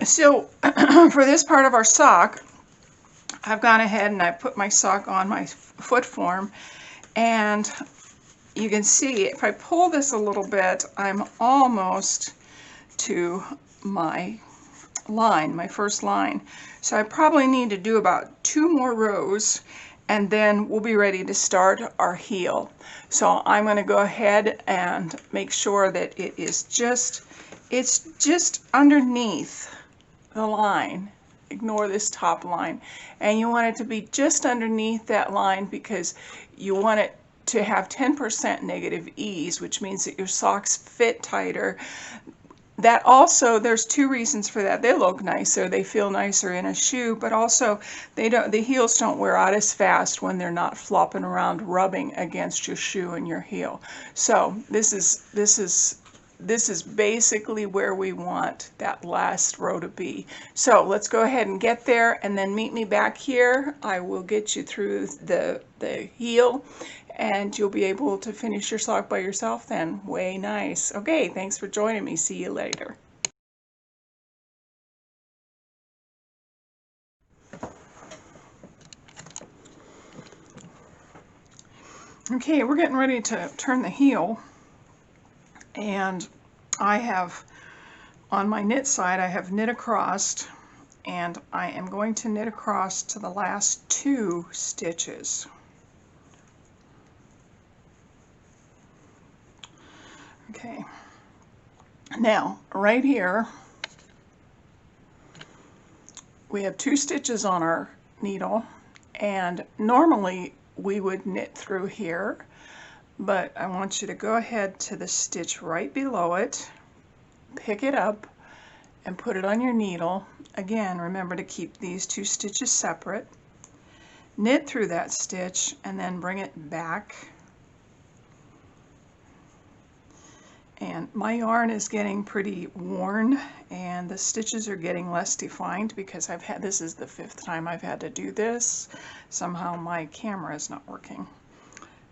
So for this part of our sock, I've gone ahead and I put my sock on my foot form, and you can see if I pull this a little bit, I'm almost to my line, my first line. So I probably need to do about 2 more rows, and then we'll be ready to start our heel. So I'm going to go ahead and make sure that it's just underneath the line. Ignore this top line, and you want it to be just underneath that line because you want it to have 10% negative ease, which means that your socks fit tighter. That also, there's 2 reasons for that. They look nicer, they feel nicer in a shoe, but also the heels don't wear out as fast when they're not flopping around rubbing against your shoe and your heel. So this is basically where we want that last row to be. So let's go ahead and get there, and then meet me back here. I will get you through the heel, and you'll be able to finish your sock by yourself then. Way nice. Okay, thanks for joining me. See you later. Okay, we're getting ready to turn the heel, and I have, on my knit side, I have knit across, and I am going to knit across to the last 2 stitches. Okay, now right here we have 2 stitches on our needle, and normally we would knit through here, but I want you to go ahead to the stitch right below it, pick it up, and put it on your needle. Again, remember to keep these 2 stitches separate. Knit through that stitch and then bring it back. And my yarn is getting pretty worn, and the stitches are getting less defined because this is the 5th time I've had to do this. Somehow my camera is not working.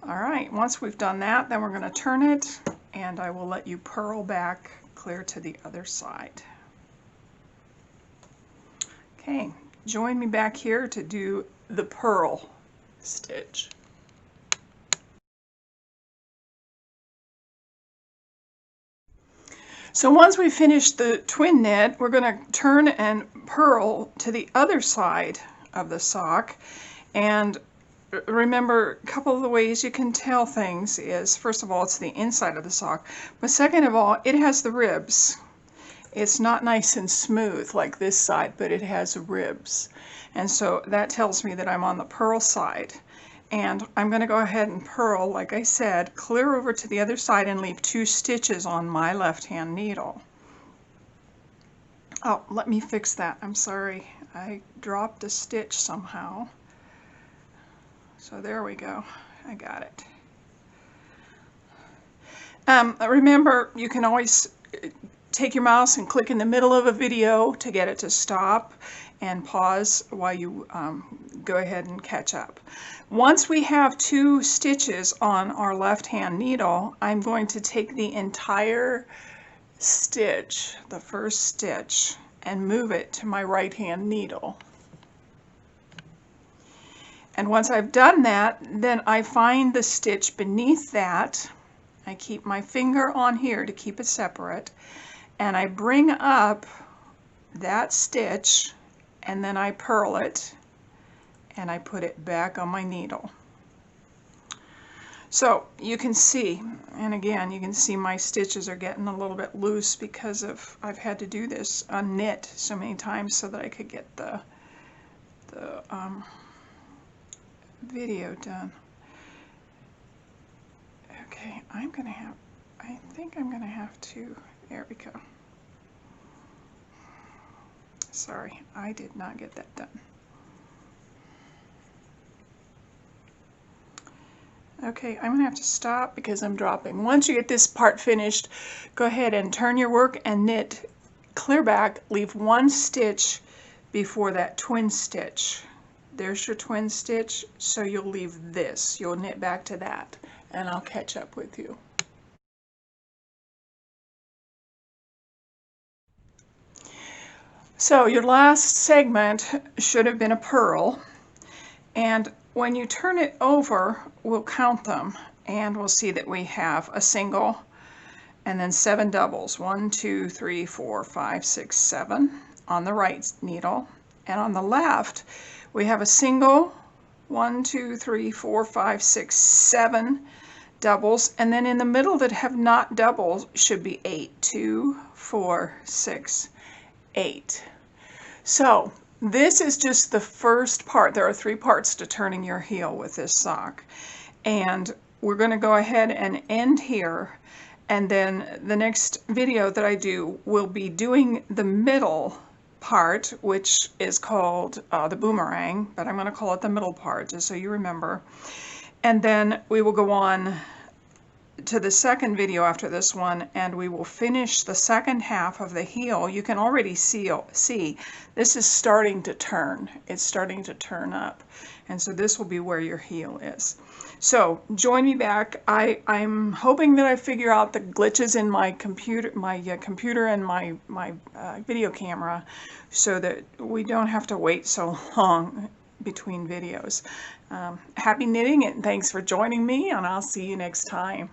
All right, once we've done that, then we're going to turn it, and I will let you purl back clear to the other side. Okay, join me back here to do the purl stitch. So once we finish the twin knit, we're going to turn and purl to the other side of the sock. And remember, a couple of the ways you can tell things is, first of all, it's the inside of the sock, but second of all, it has the ribs. It's not nice and smooth like this side, but it has ribs. And so that tells me that I'm on the purl side. And I'm going to go ahead and purl, like I said, clear over to the other side and leave 2 stitches on my left-hand needle. Oh, let me fix that. I'm sorry. I dropped a stitch somehow. So there we go. I got it. Remember, you can always take your mouse and click in the middle of a video to get it to stop, and pause while you go ahead and catch up. Once we have 2 stitches on our left hand needle, I'm going to take the entire stitch, the first stitch, and move it to my right hand needle. And once I've done that, then I find the stitch beneath that. I keep my finger on here to keep it separate, and I bring up that stitch, and then I purl it, and I put it back on my needle. So you can see, and again, you can see my stitches are getting a little bit loose because I've had to do this unknit so many times so that I could get the video done. Okay, I think I'm gonna have to, there we go. Sorry, I did not get that done. Okay, I'm going to have to stop because I'm dropping. Once you get this part finished, go ahead and turn your work and knit clear back. Leave 1 stitch before that twin stitch. There's your twin stitch, so you'll leave this. You'll knit back to that, and I'll catch up with you. So your last segment should have been a purl, and when you turn it over, we'll count them, and we'll see that we have a single and then 7 doubles. 1, 2, 3, 4, 5, 6, 7 on the right needle, and on the left we have a single, 1, 2, 3, 4, 5, 6, 7 doubles, and then in the middle that have not doubled should be 8. 2, 4, 6, 8. So this is just the first part. There are 3 parts to turning your heel with this sock, and we're going to go ahead and end here, and then the next video that I do will be doing the middle part, which is called the boomerang, but I'm going to call it the middle part just so you remember. And then we will go on to the second video after this one, and we will finish the second half of the heel. You can already see this is starting to turn. It's starting to turn up, and so this will be where your heel is. So join me back. I'm hoping that I figure out the glitches in my computer, and my video camera, so that we don't have to wait so long between videos. Happy knitting, and thanks for joining me, and I'll see you next time.